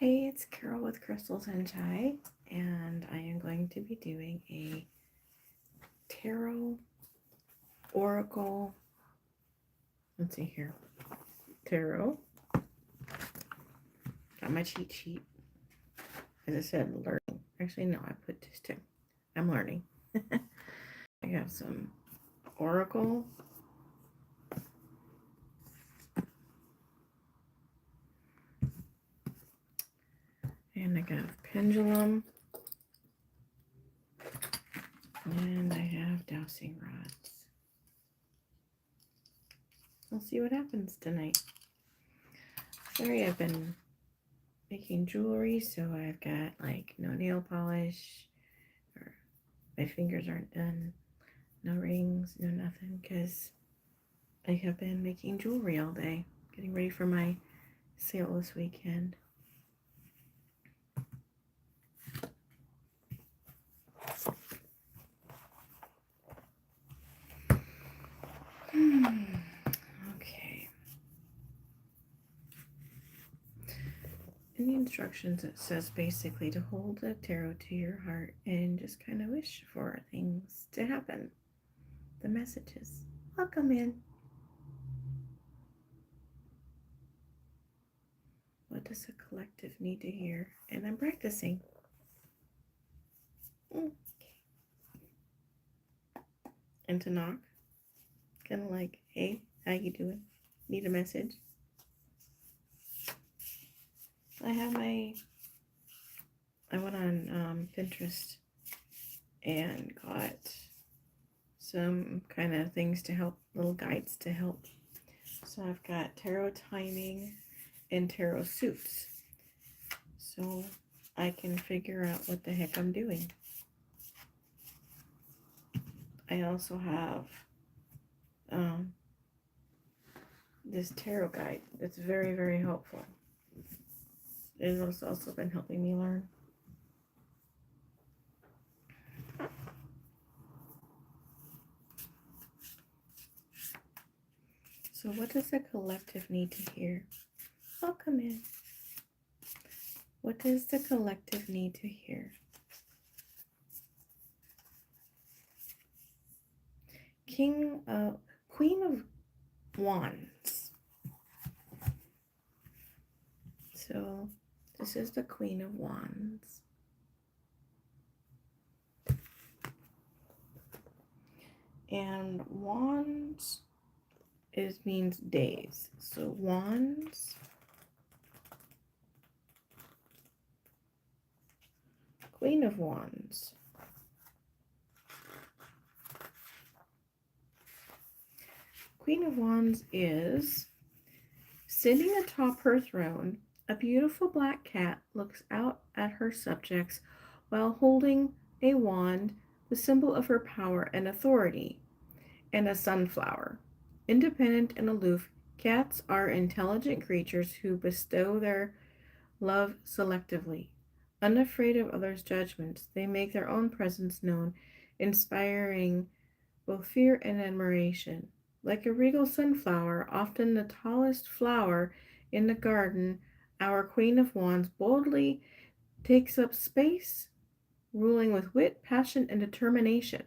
Hey, it's Carol with Crystals and Chai, and I am going to be doing a tarot oracle. Let's see here. Tarot. Got my cheat sheet. As I said, learning. Actually, no, I put this too. I'm learning. I have some oracle. And I got pendulum. And I have dowsing rods. We'll see what happens tonight. Sorry, I've been making jewelry, so I've got like no nail polish, or my fingers aren't done, no rings, no nothing, because I have been making jewelry all day, getting ready for my sale this weekend. Okay. In the instructions, it says basically to hold the tarot to your heart and just kind of wish for things to happen. The messages. Welcome in. What does a collective need to hear? And I'm practicing. Okay. And to knock. Kind of like, hey, how you doing? Need a message? I went on Pinterest and got some kind of things to help, little guides to help. So I've got tarot timing and tarot suits, so I can figure out what the heck I'm doing. I also have this tarot guide that's very, very helpful. It has also been helping me learn. So what does the collective need to hear? Welcome in. What does the collective need to hear? Queen of Wands. So this is the Queen of Wands. And wands means days. So wands, Queen of Wands. Queen of Wands is sitting atop her throne. A beautiful black cat looks out at her subjects while holding a wand, the symbol of her power and authority, and a sunflower. Independent and aloof, cats are intelligent creatures who bestow their love selectively. Unafraid of others' judgments, they make their own presence known, inspiring both fear and admiration. Like a regal sunflower, often the tallest flower in the garden, our Queen of Wands boldly takes up space, ruling with wit, passion, and determination.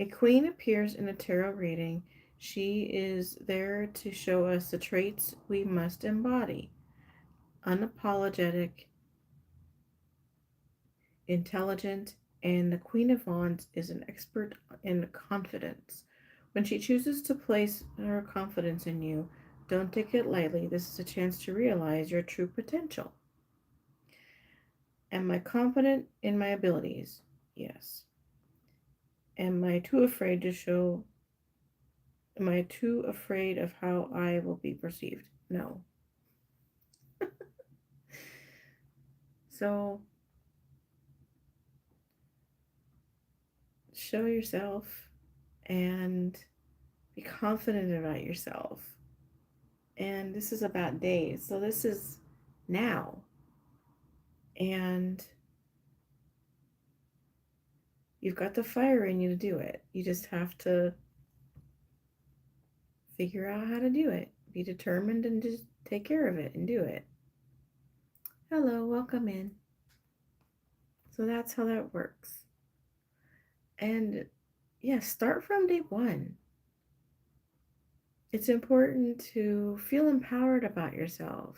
A queen appears in a tarot reading. She is there to show us the traits we must embody: unapologetic, intelligent, and the Queen of Wands is an expert in confidence. When she chooses to place her confidence in you, don't take it lightly. This is a chance to realize your true potential. Am I confident in my abilities? Yes. Am I too afraid to show? Am I too afraid of how I will be perceived? No. So, show yourself and be confident about yourself. And this is about days. So this is now. And you've got the fire in you to do it. You just have to figure out how to do it. Be determined and just take care of it and do it. Hello, welcome in. So that's how that works. And yes, start from day one. It's important to feel empowered about yourself,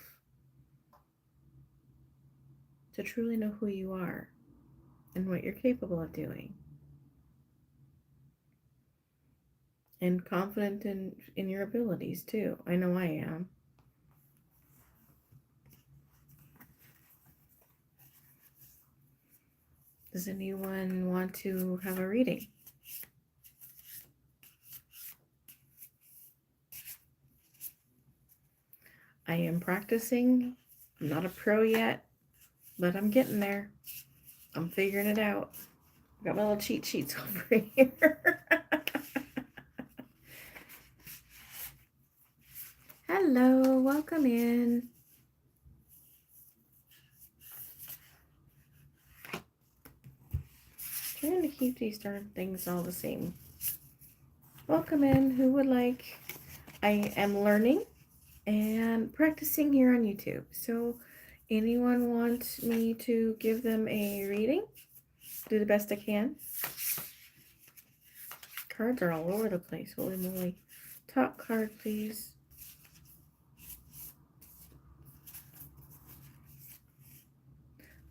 to truly know who you are and what you're capable of doing, and confident in your abilities too. I know I am. Does anyone want to have a reading? I am practicing. I'm not a pro yet, but I'm getting there. I'm figuring it out. I got my little cheat sheets over here. Hello, welcome in. Trying to keep these darn things all the same. Welcome in. Who would like? I am learning and practicing here on YouTube. So, anyone want me to give them a reading? Do the best I can. Cards are all over the place. Holy moly. Top card, please.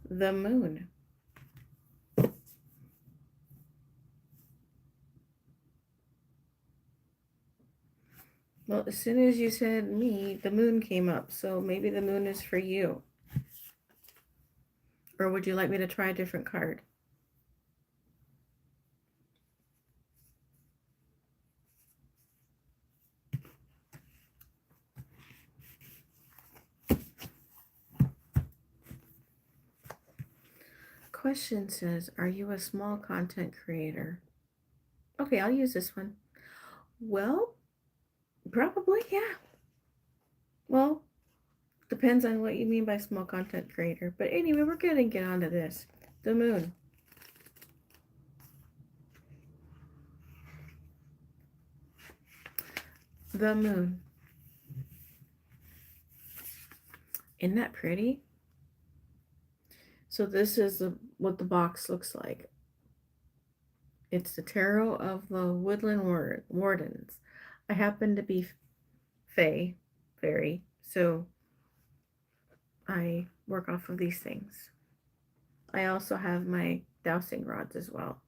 The moon. Well, as soon as you said me, the moon came up. So maybe the moon is for you. Or would you like me to try a different card? Question says, are you a small content creator? Okay, I'll use this one. Well, probably, yeah. Well, depends on what you mean by small content creator. But anyway, we're going to get on to this. The moon. The moon. Isn't that pretty? So this is what the box looks like. It's the Tarot of the Woodland Wardens. I happen to be fairy, so I work off of these things. I also have my dowsing rods as well.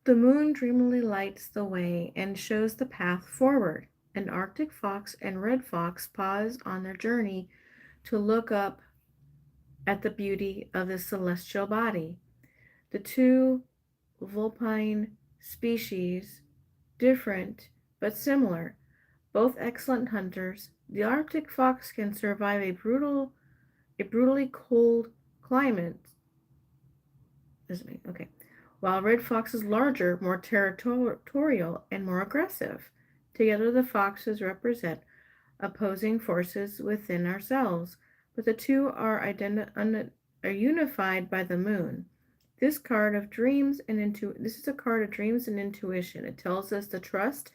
The moon dreamily lights the way and shows the path forward. An Arctic fox and red fox pause on their journey to look up at the beauty of the celestial body. The two vulpine species, different but similar, both excellent hunters. The Arctic fox can survive a brutally cold climate. Okay. While red fox is larger, more territorial, and more aggressive. Together, the foxes represent opposing forces within ourselves, but the two are unified by the moon. This is a card of dreams and intuition. It tells us to trust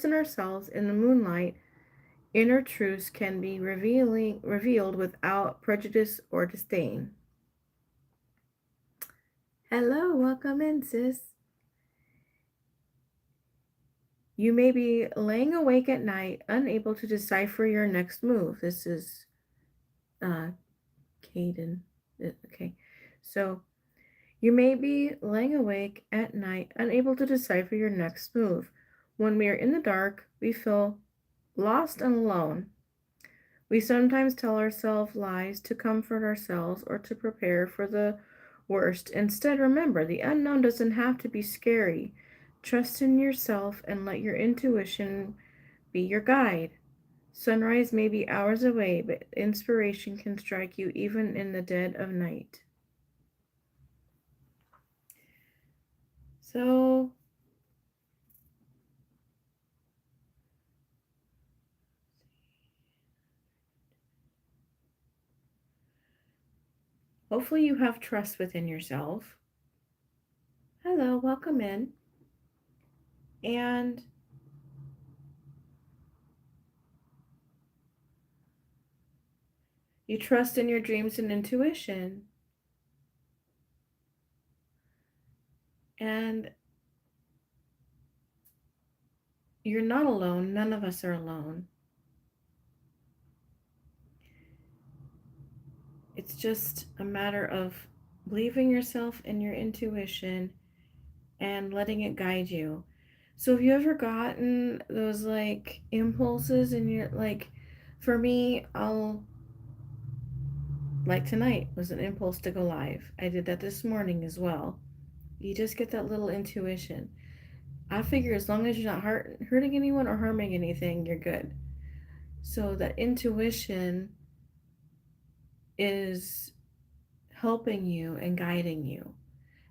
in ourselves in the moonlight. Inner truths can be revealed without prejudice or disdain. Hello, welcome in, sis. You may be laying awake at night, unable to decipher your next move. This is Caden. Okay, so you may be laying awake at night, unable to decipher your next move. When we are in the dark, we feel lost and alone. We sometimes tell ourselves lies to comfort ourselves or to prepare for the worst. Instead, remember, the unknown doesn't have to be scary. Trust in yourself and let your intuition be your guide. Sunrise may be hours away, but inspiration can strike you even in the dead of night. So, hopefully you have trust within yourself. Hello, welcome in. And You trust in your dreams and intuition. And you're not alone. None of us are alone. It's just a matter of believing yourself and your intuition and letting it guide you. So have you ever gotten those like impulses in your like for me, I'll like tonight was an impulse to go live. I did that this morning as well. You just get that little intuition. I figure as long as you're not hurting anyone or harming anything, you're good. So that intuition is helping you and guiding you.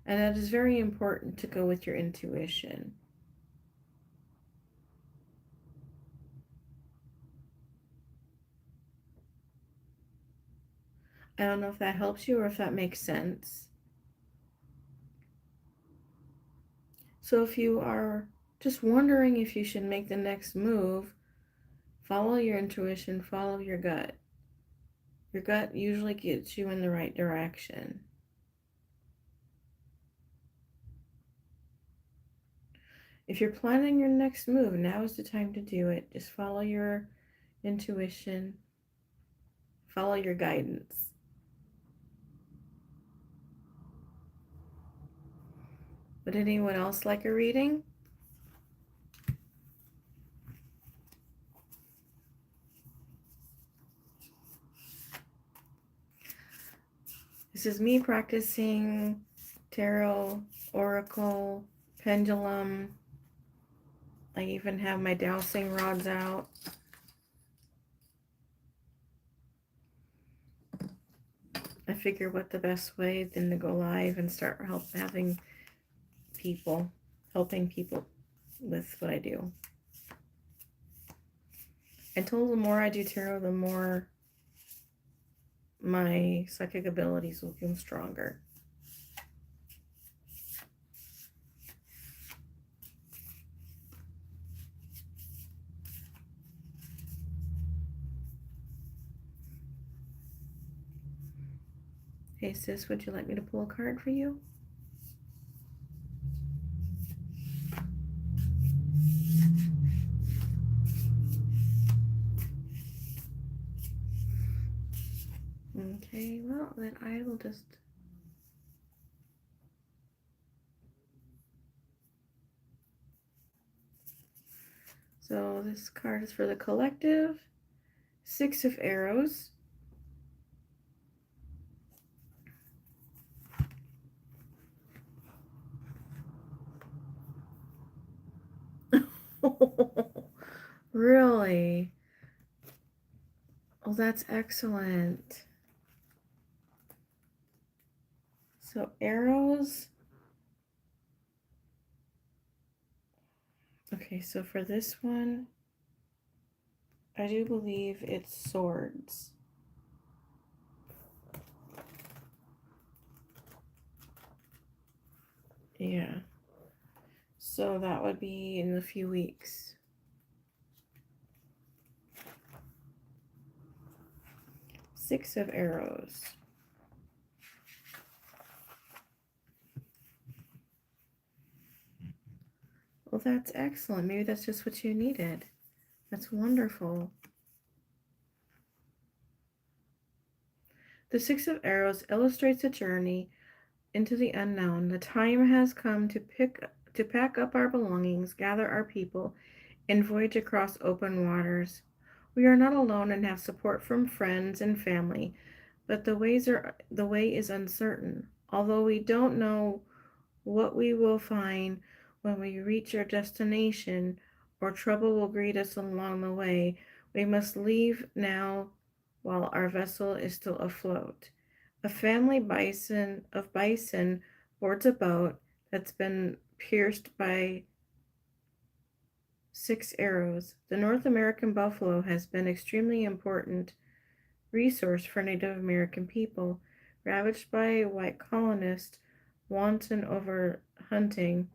And that is very important to go with your intuition. I don't know if that helps you or if that makes sense. So if you are just wondering if you should make the next move, follow your intuition, follow your gut. Your gut usually gets you in the right direction. If you're planning your next move, now is the time to do it. Just follow your intuition, follow your guidance. Would anyone else like a reading? This is me practicing tarot, oracle, pendulum. I even have my dowsing rods out. I figure what the best way than to go live and start helping people with what I do. And told the more I do tarot, the more my psychic abilities will become stronger. Hey sis, would you like me to pull a card for you? Okay, well then I will just so this card is for the collective. 6 of Arrows. Really? Oh, that's excellent. So arrows. Okay, so for this one, I do believe it's swords. Yeah. So that would be in a few weeks. 6 of Arrows. Well, that's excellent. Maybe that's just what you needed. That's wonderful. The 6 of Arrows illustrates a journey into the unknown. The time has come to pack up our belongings, gather our people, and voyage across open waters. We are not alone and have support from friends and family, but the way is uncertain. Although we don't know what we will find when we reach our destination, or trouble will greet us along the way, we must leave now while our vessel is still afloat. A family bison boards a boat that's been pierced by 6 arrows. The North American buffalo has been extremely important resource for Native American people, ravaged by white colonists, wanton over hunting.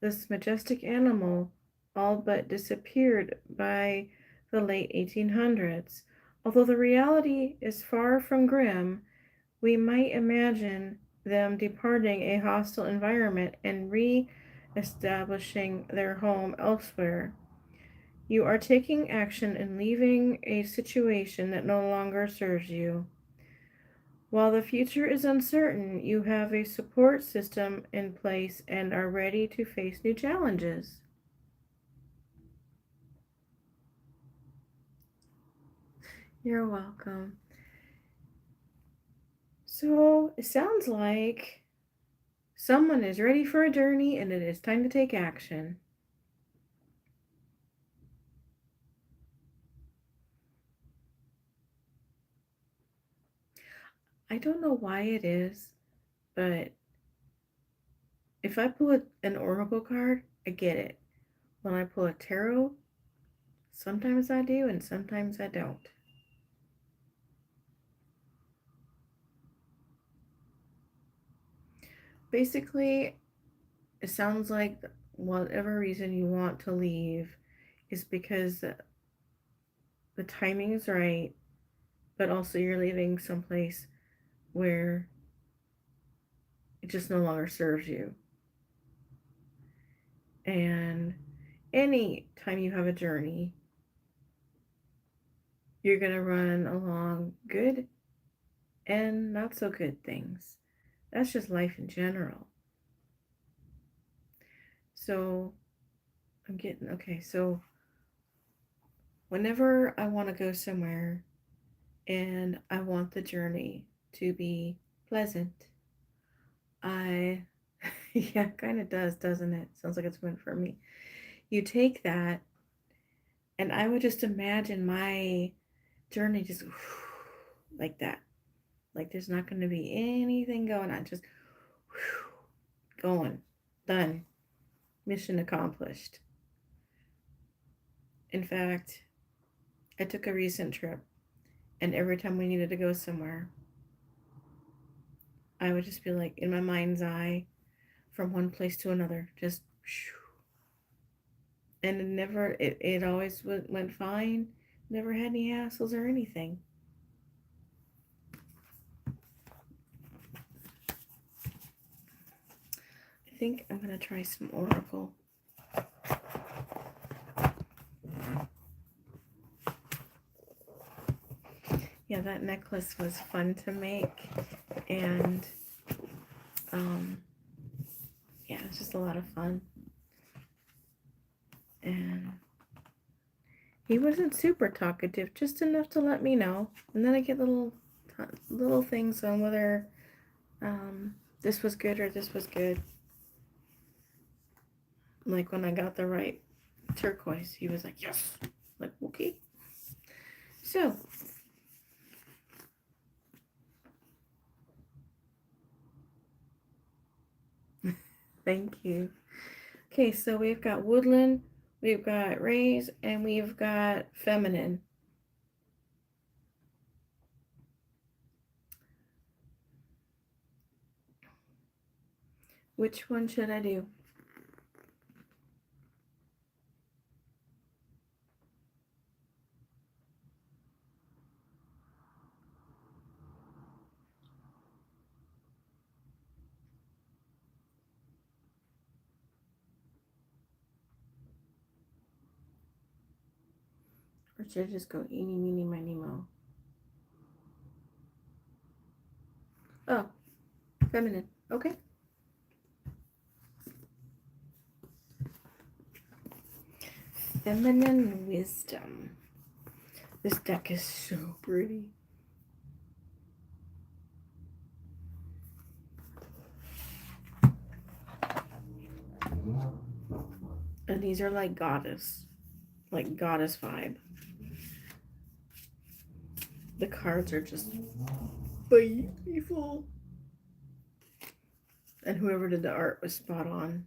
This majestic animal all but disappeared by the late 1800s. Although the reality is far from grim, we might imagine them departing a hostile environment and re-establishing their home elsewhere. You are taking action and leaving a situation that no longer serves you. While the future is uncertain, you have a support system in place and are ready to face new challenges. You're welcome. So, it sounds like someone is ready for a journey and it is time to take action. I don't know why it is, but if I pull an oracle card, I get it. When I pull a tarot, sometimes I do and sometimes I don't. Basically, it sounds like whatever reason you want to leave is because the timing is right, but also you're leaving someplace where it just no longer serves you. And any time you have a journey, you're going to run along good and not so good things. That's just life in general. So I'm getting, okay, so whenever I want to go somewhere and I want the journey to be pleasant, I, yeah, kind of does, doesn't it? Sounds like it's meant for me. You take that, and I would just imagine my journey just like that. Like there's not going to be anything going on, just going, done, mission accomplished. In fact, I took a recent trip, and every time we needed to go somewhere, I would just be like in my mind's eye from one place to another, just and it always went fine. Never had any hassles or anything. I think I'm gonna try some oracle. Yeah, that necklace was fun to make, and yeah, it's just a lot of fun. And he wasn't super talkative, just enough to let me know, and then I get little things on whether this was good or this was good. Like when I got the right turquoise, he was like, yes. Like, okay. So, thank you. Okay, so we've got woodland, we've got raise, and we've got feminine. Which one should I do? Or should I just go eeny, meeny, miny, mo? Oh, feminine. Okay. Feminine wisdom. This deck is so pretty. And these are like goddess vibe. The cards are just beautiful. And whoever did the art was spot on.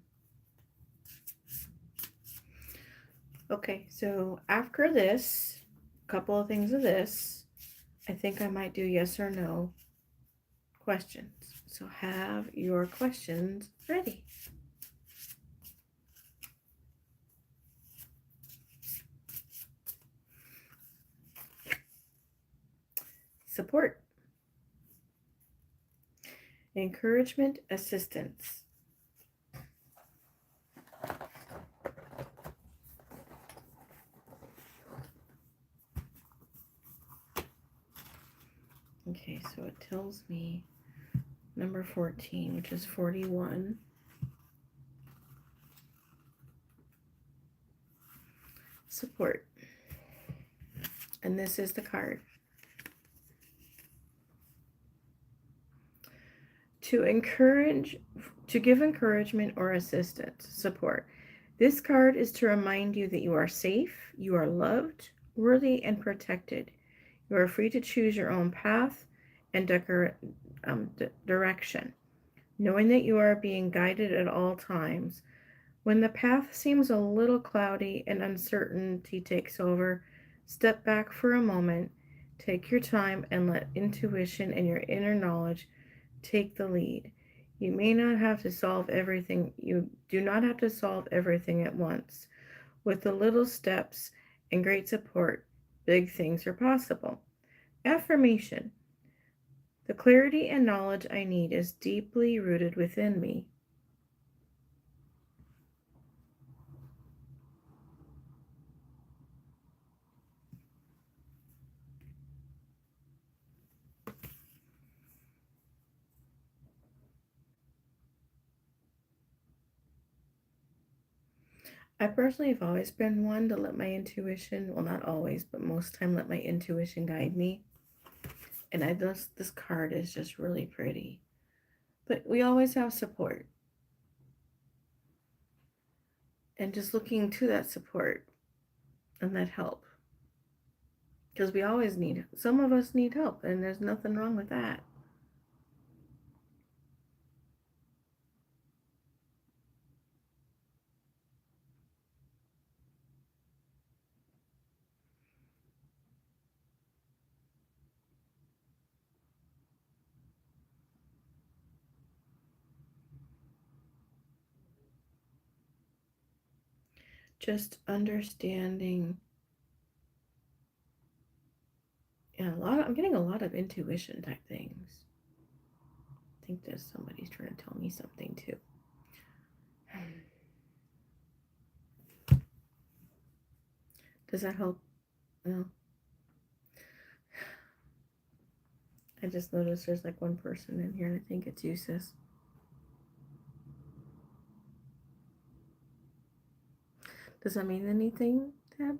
Okay, so after this, a couple of things of this, I think I might do yes or no questions. So have your questions ready. support, encouragement, assistance. Okay, so it tells me number 14, which is 41. Support. And this is the card. To give encouragement or assistance, support. This card is to remind you that you are safe, you are loved, worthy, and protected. You are free to choose your own path and direction, knowing that you are being guided at all times. When the path seems a little cloudy and uncertainty takes over, step back for a moment, take your time, and let intuition and your inner knowledge take the lead. You may not have to solve everything. You do not have to solve everything at once. With the little steps and great support, big things are possible. Affirmation. The clarity and knowledge I need is deeply rooted within me. I personally have always been one to let my intuition, well, not always, but most time let my intuition guide me. And this card is just really pretty. But we always have support. And just looking to that support and that help. Because we always need, some of us need help, and there's nothing wrong with that. Just understanding. Yeah, I'm getting a lot of intuition type things. I think there's somebody's trying to tell me something too. Does that help? No. I just noticed there's like one person in here, and I think it's you, sis. Does that mean anything, Tab?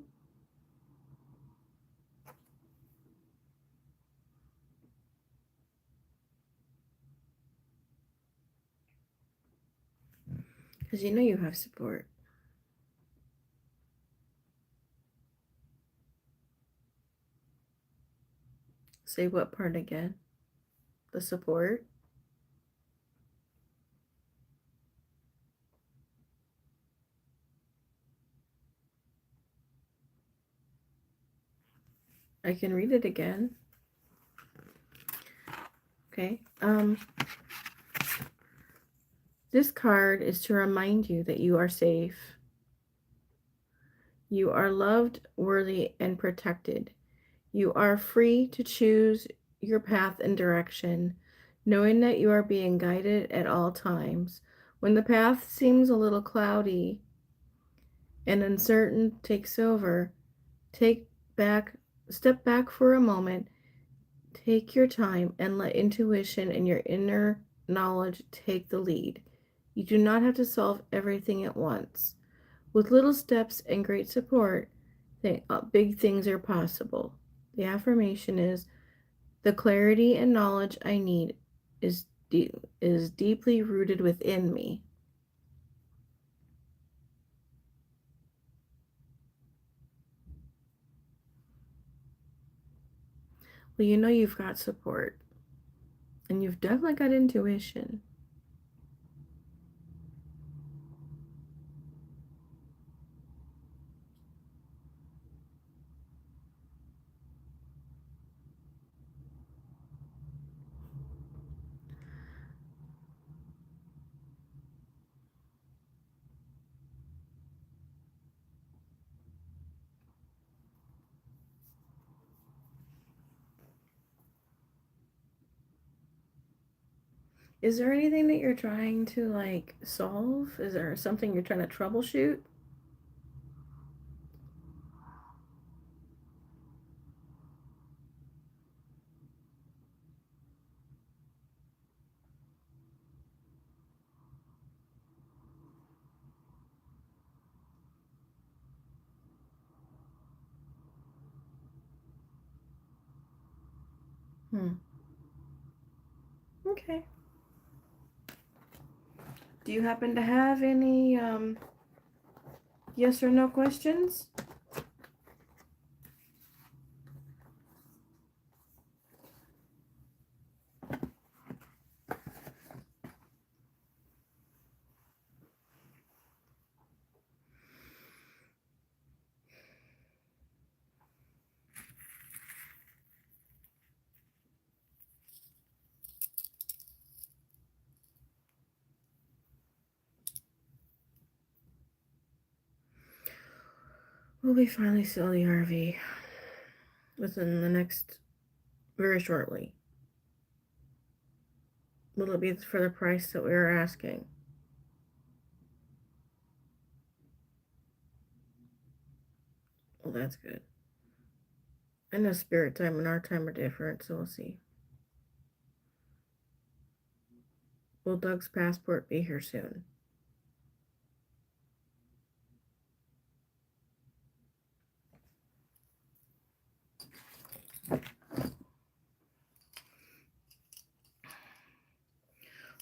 Because you know you have support. Say what part again? The support? I can read it again. Okay. This card is to remind you that you are safe. You are loved, worthy, and protected. You are free to choose your path and direction, knowing that you are being guided at all times. When the path seems a little cloudy and uncertain takes over, step back for a moment, take your time, and let intuition and your inner knowledge take the lead. You do not have to solve everything at once. With little steps and great support, big things are possible. The affirmation is, the clarity and knowledge I need is deeply rooted within me. Well, you know you've got support, and you've definitely got intuition. Is there anything that you're trying to like solve? Is there something you're trying to troubleshoot? Hmm. Okay. Do you happen to have any yes or no questions? Will we finally sell the RV within the next very shortly? Will it be for the price that we were asking? Well, that's good. I know spirit time and our time are different, so we'll see. Will Doug's passport be here soon?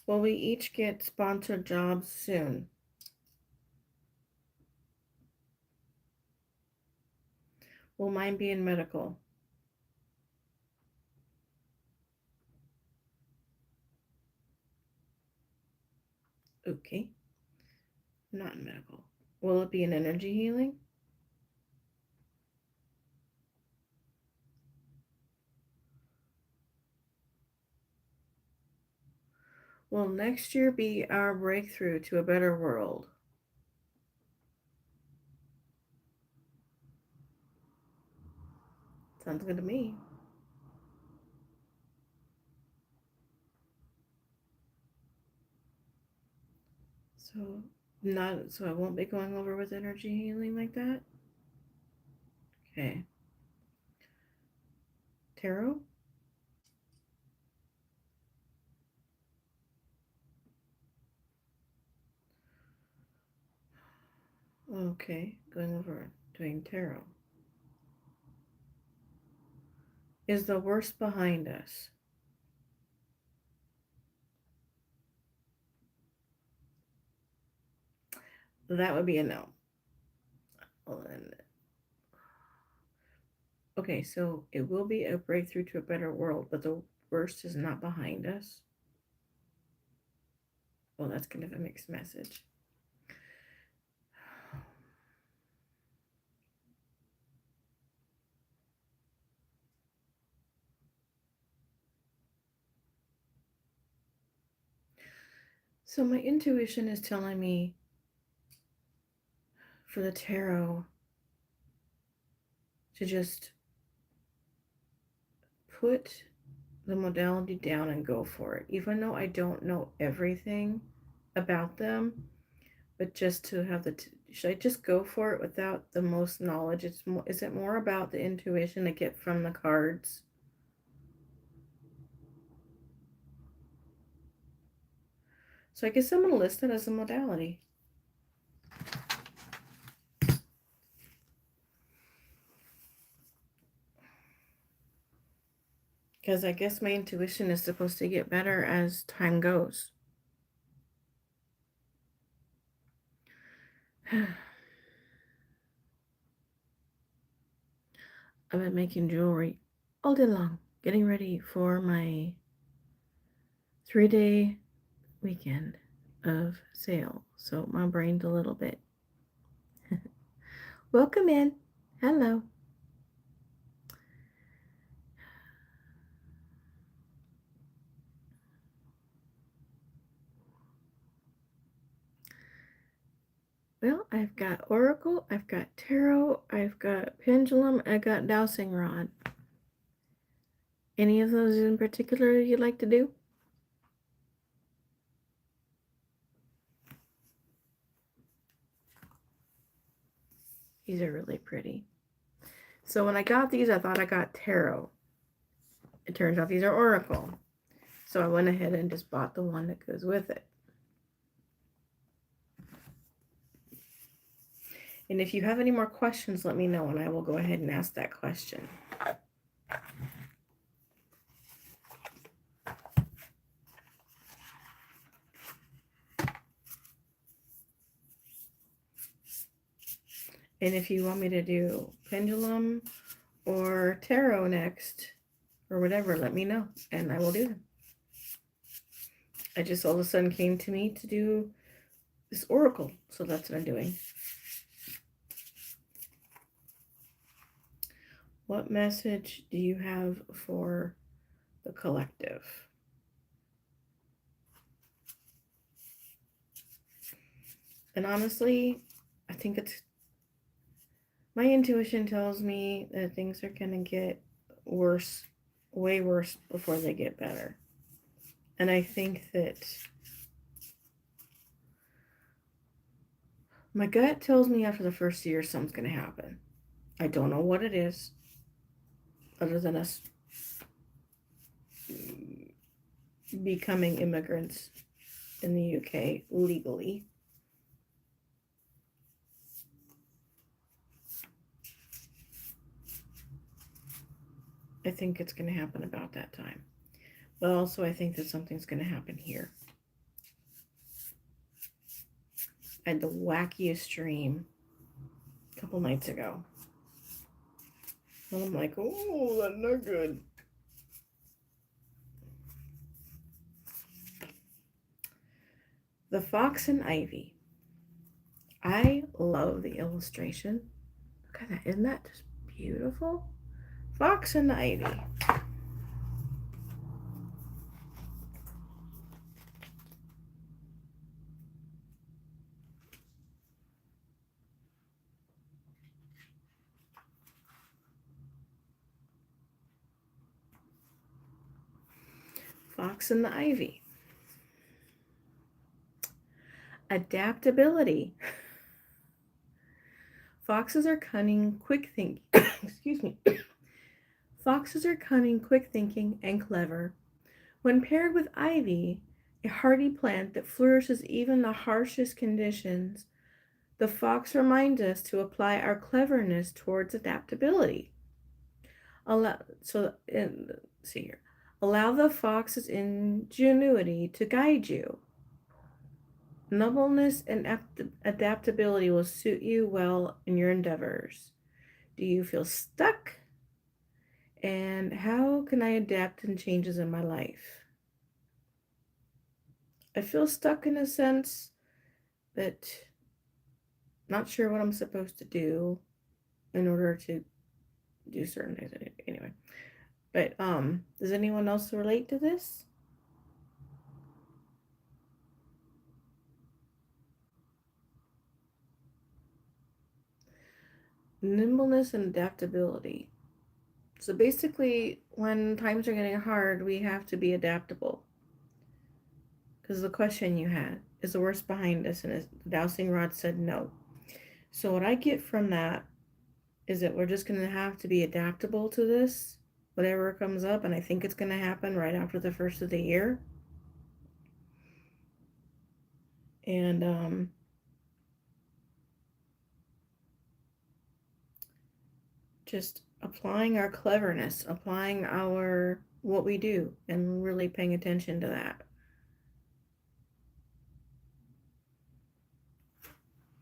Will we each get sponsored jobs soon? Will mine be in medical? Okay, not in medical. Will it be in energy healing? Will next year be our breakthrough to a better world? Sounds good to me. So not so I won't be going over with energy healing like that. Okay. Tarot? Okay, going over doing tarot. Is the worst behind us? That would be a no. Well, then, okay, so it will be a breakthrough to a better world, but the worst is not behind us. Well, that's kind of a mixed message. So my intuition is telling me for the tarot to just put the modality down and go for it, even though I don't know everything about them, but just to have should I just go for it without the most knowledge? It's more, is it more about the intuition I get from the cards? So I guess I'm going to list it as a modality. Because I guess my intuition is supposed to get better as time goes. I've been making jewelry all day long, getting ready for my 3-day weekend of sale. So my brain's a little bit. Welcome in. Hello. Well, I've got Oracle, I've got Tarot, I've got Pendulum, I got Dowsing Rod. Any of those in particular you'd like to do? These are really pretty. So when I got these, I thought I got tarot. It turns out these are oracle. So I went ahead and just bought the one that goes with it. And if you have any more questions, let me know and I will go ahead and ask that question. And if you want me to do pendulum or tarot next or whatever, let me know and I will do them. I just all of a sudden came to me to do this oracle, so that's what I'm doing. What message do you have for the collective? And honestly, I think it's, my intuition tells me that things are going to get worse, way worse before they get better. And I think that my gut tells me after the first year something's going to happen. I don't know what it is, other than us becoming immigrants in the UK legally. I think it's going to happen about that time. But also I think that something's going to happen here. I had the wackiest dream a couple nights ago. And I'm like, oh, that's not good. The Fox and Ivy. I love the illustration. Look at that. Isn't that just beautiful? Fox and Ivy. Fox and the Ivy. Adaptability. Foxes are cunning, quick thinking. Excuse me. Foxes are cunning, quick thinking, and clever. When paired with ivy, a hardy plant that flourishes even in the harshest conditions, the fox reminds us to apply our cleverness towards adaptability. Allow the fox's ingenuity to guide you. Nobleness and adaptability will suit you well in your endeavors. Do you feel stuck? And how can I adapt to changes in my life? I feel stuck in a sense that not sure what I'm supposed to do in order to do certain things. Anyway, but does anyone else relate to this? Nimbleness and adaptability. So basically, when times are getting hard, we have to be adaptable. Because the question you had is the worst behind us, and the dowsing rod said no. So what I get from that is that we're just going to have to be adaptable to this, whatever comes up, and I think it's going to happen right after the first of the year. And just applying our cleverness, applying our what we do, and really paying attention to that.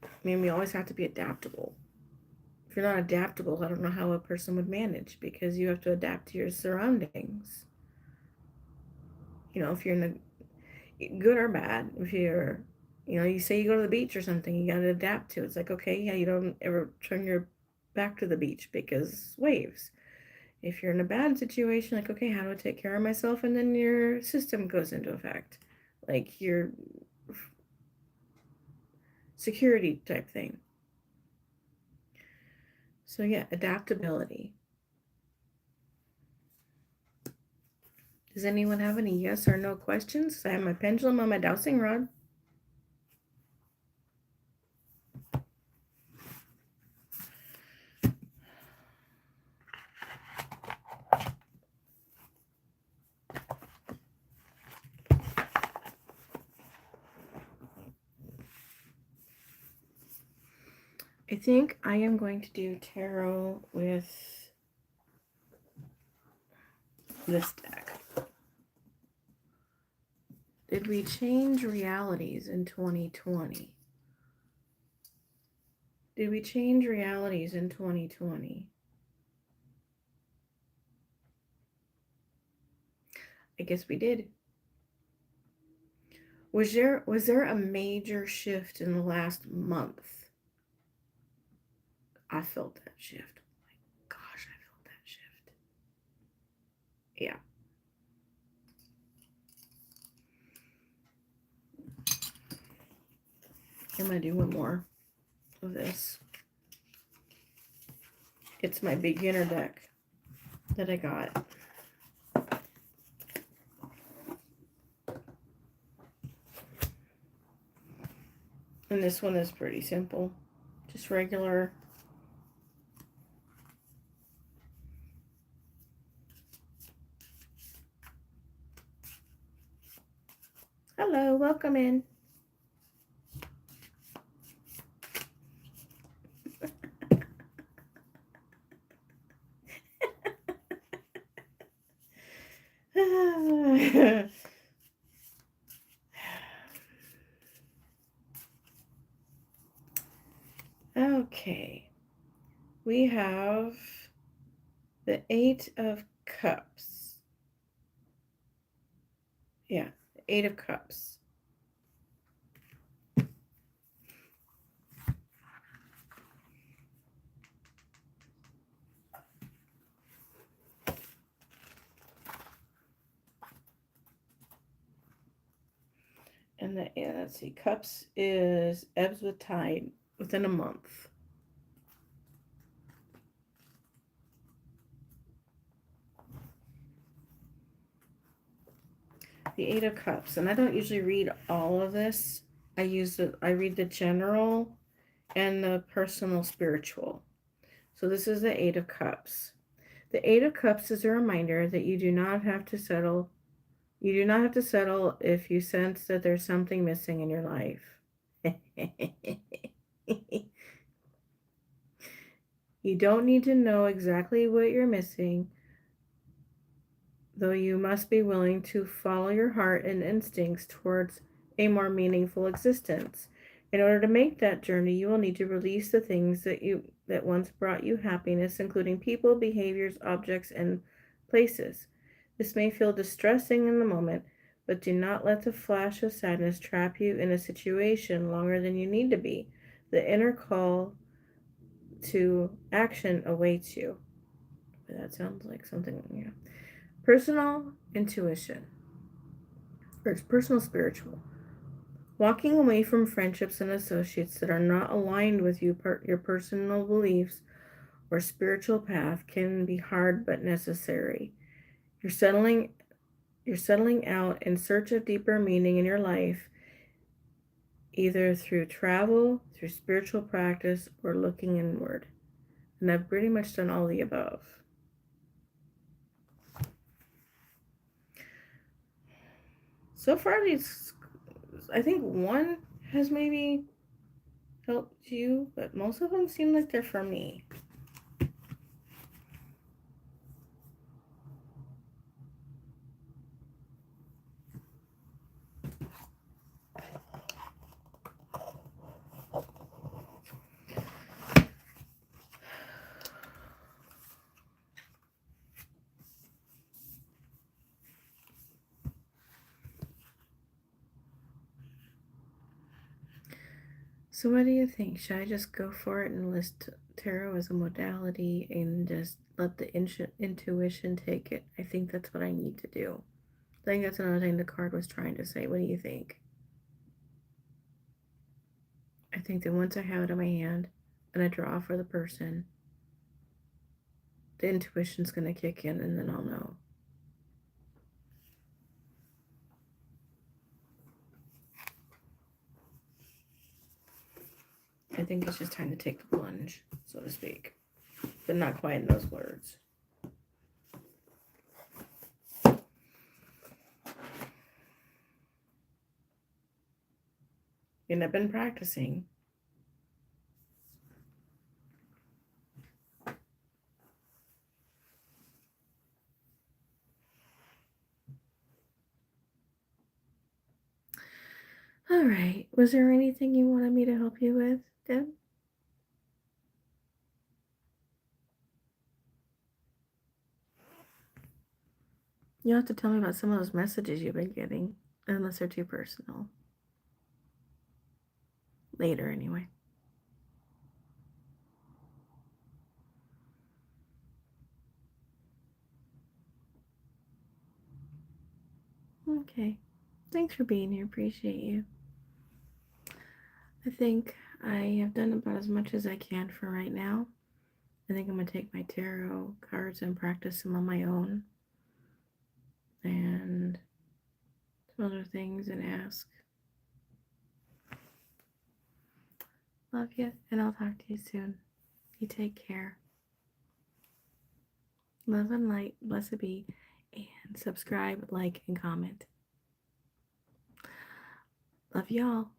I mean, we always have to be adaptable. If you're not adaptable, I don't know how a person would manage, because you have to adapt to your surroundings. You know, if you're in a good or bad, if you're, you know, you say you go to the beach or something, you got to adapt to it. It's like, okay, yeah, you don't ever turn your back to the beach because waves. If you're in a bad situation, like, okay, how do I take care of myself? And then your system goes into effect, like your security type thing. So yeah, adaptability. Does anyone have any yes or no questions? I have my pendulum on my dowsing rod. I think I am going to do tarot with this deck. Did we change realities in 2020? Did we change realities in 2020? I guess we did. Was there a major shift in the last month? I felt that shift. Oh my gosh, I felt that shift. Yeah. I'm going to do one more of this. It's my beginner deck that I got. And this one is pretty simple. Just regular. Hello, welcome in. Okay. We have the 8 of Cups. Yeah, the 8 of Cups. And let's see, Cups is ebbs with tide within a month. The 8 of Cups, and I don't usually read all of this. I read the general and the personal spiritual. So this is the 8 of Cups. The 8 of Cups is a reminder that you do not have to settle. You do not have to settle if you sense that there's something missing in your life. You don't need to know exactly what you're missing, though you must be willing to follow your heart and instincts towards a more meaningful existence. In order to make that journey, you will need to release the things that once brought you happiness, including people, behaviors, objects, and places. This may feel distressing in the moment, but do not let the flash of sadness trap you in a situation longer than you need to be. The inner call to action awaits you. That sounds like something, yeah. Personal intuition, or it's personal spiritual. Walking away from friendships and associates that are not aligned with your personal beliefs or spiritual path can be hard but necessary. You're settling out in search of deeper meaning in your life, either through travel, through spiritual practice, or looking inward. And I've pretty much done all the above. So far, I think one has maybe helped you, but most of them seem like they're for me. So what do you think? Should I just go for it and list tarot as a modality and just let the intuition take it? I think that's what I need to do. I think that's another thing the card was trying to say. What do you think? I think that once I have it in my hand and I draw for the person, the intuition's going to kick in and then I'll know. I think it's just time to take the plunge, so to speak, but not quite in those words. And I've been practicing. All right. Was there anything you wanted me to help you with, Deb? You'll have to tell me about some of those messages you've been getting, unless they're too personal. Later, anyway. Okay. Thanks for being here. Appreciate you. I think I have done about as much as I can for right now. I think I'm going to take my tarot cards and practice them on my own. And some other things and ask. Love you, and I'll talk to you soon. You take care. Love and light, blessed be, and subscribe, like, and comment. Love y'all.